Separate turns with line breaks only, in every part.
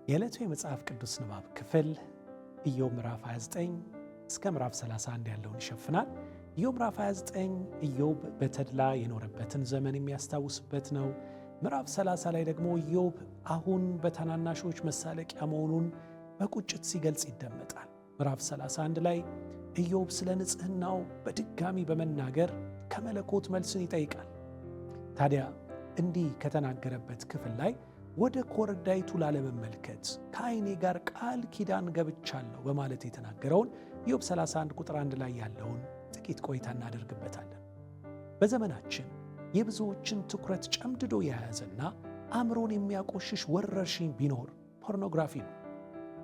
የዕለቱ የመጽሐፍ ቅዱስ ንባብ ክፍል ኢዮብ ምዕራፍ 29 እስከ ምዕራፍ 31 ያለውን ይሸፍናል። ኢዮብ ምዕራፍ 29 ኢዮብ በተድላ የኖረበትን ዘመን የሚያስታውስበት ነው። ምዕራፍ 30 ላይ ደግሞ ኢዮብ አሁን በታናናሾች መሳለቂያ መሆኑን በቁጭት ሲገልጽ ይደመጣል። ምዕራፍ 31 ላይ ኢዮብ ስለ ንጽሕናው በድጋሚ በመናገር ከመለኮት መልስን ይጠይቃል። ታዲያ እንዲህ ከተናገረበት ክፍል ላይ ወደ ኮረዳይቱ ላለመመልከት ከዓይኔ ጋር ቃል ኪዳን ገብቻለሁ በማለት የተናገረውን ኢዮብ 31 ቁጥር 1 ላይ ያለውን ጥቂት ቆይታ እናደርግበታለን። በዘመናችን የብዙዎችን ትኩረት ጨምድዶ የያዘና አእምሮን የሚያቆሽሽ ወረርሽኝ ቢኖር ፖርኖግራፊ ነው።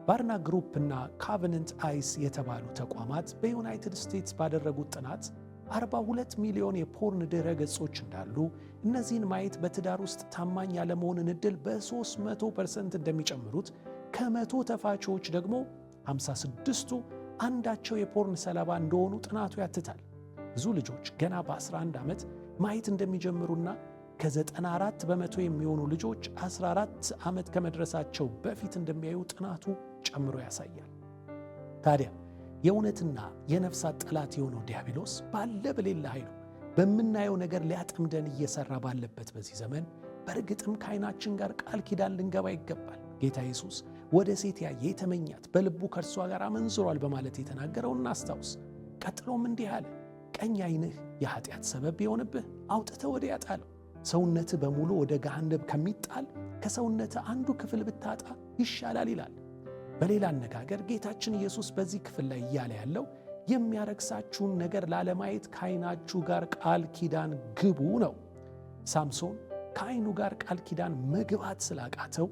ባርና ግሩፕ እና ካቨነንት አይስ የተባሉ ተቋማት በዩናይትድ ስቴትስ ባደረጉት ጥናት 42 ሚሊዮን የፖርን ድረ ገጾች እንዳሉ፣ እነዚህን ማየት በትዳር ውስጥ ታማኝ ያለመሆንን ዕድል በ300% እንደሚጨምሩት፣ ከ100 ተፋቾች ደግሞ 56ቱ አንዳቸው የፖርን ሰለባ እንደሆኑ ጥናቱ ያትታል። ብዙ ልጆች ገና በ11 ዓመት ማየት እንደሚጀምሩና ከ94 በመቶ የሚሆኑ ልጆች 14 ዓመት ከመድረሳቸው በፊት እንደሚያዩ ጥናቱ ጨምሮ ያሳያል። ታዲያ የእውነትና የነፍሳት ጠላት የሆነው ዲያብሎስ ባለ በሌለ ኃይሉ በምናየው ነገር ሊያጠምደን እየሰራ ባለበት በዚህ ዘመን በእርግጥም ከዓይናችን ጋር ቃል ኪዳን ልንገባ ይገባል። ጌታ ኢየሱስ ወደ ሴት ያየ የተመኛት በልቡ ከእርሷ ጋር አመንዝሯል በማለት የተናገረውን እናስታውስ። ቀጥሎም እንዲህ አለ፣ ቀኝ ዓይንህ የኃጢአት ሰበብ ቢሆንብህ አውጥተህ ወዲያ ጣለው። ሰውነትህ በሙሉ ወደ ገሃነም ከሚጣል ከሰውነትህ አንዱ ክፍል ብታጣ ይሻላል ይላል። በሌላ አነጋገር ጌታችን ኢየሱስ በዚህ ክፍል ላይ እያለ ያለው የሚያረክሳችሁን ነገር ላለማየት ከዓይናችሁ ጋር ቃል ኪዳን ግቡ ነው። ሳምሶን ከዓይኑ ጋር ቃል ኪዳን መግባት ስላቃተው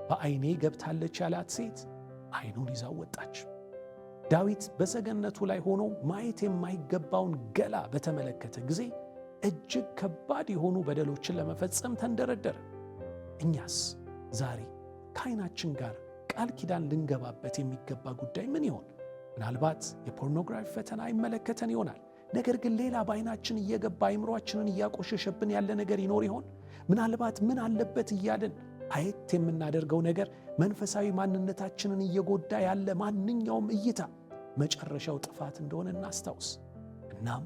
በዓይኔ ገብታለች ያላት ሴት ዓይኑን ይዛው ወጣች። ዳዊት በሰገነቱ ላይ ሆኖ ማየት የማይገባውን ገላ በተመለከተ ጊዜ እጅግ ከባድ የሆኑ በደሎችን ለመፈጸም ተንደረደረ። እኛስ ዛሬ ከዓይናችን ጋር ቃል ኪዳን ልንገባበት የሚገባ ጉዳይ ምን ይሆን? ምናልባት የፖርኖግራፊ ፈተና ይመለከተን ይሆናል። ነገር ግን ሌላ በዓይናችን እየገባ አእምሮአችንን እያቆሸሸብን ያለ ነገር ይኖር ይሆን? ምናልባት ምን አለበት እያልን አየት የምናደርገው ነገር መንፈሳዊ ማንነታችንን እየጎዳ ያለ ማንኛውም እይታ መጨረሻው ጥፋት እንደሆነ እናስታውስ። እናም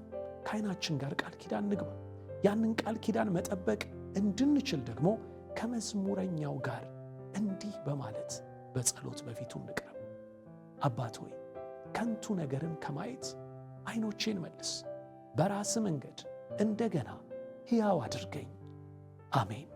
ከዓይናችን ጋር ቃል ኪዳን ንግባ። ያንን ቃል ኪዳን መጠበቅ እንድንችል ደግሞ ከመዝሙረኛው ጋር እንዲህ በማለት በጸሎት በፊቱ እንቅረብ። አባት ሆይ ከንቱ ነገርን ከማየት ዓይኖቼን መልስ፣ በራስ መንገድ እንደገና ሕያው አድርገኝ። አሜን።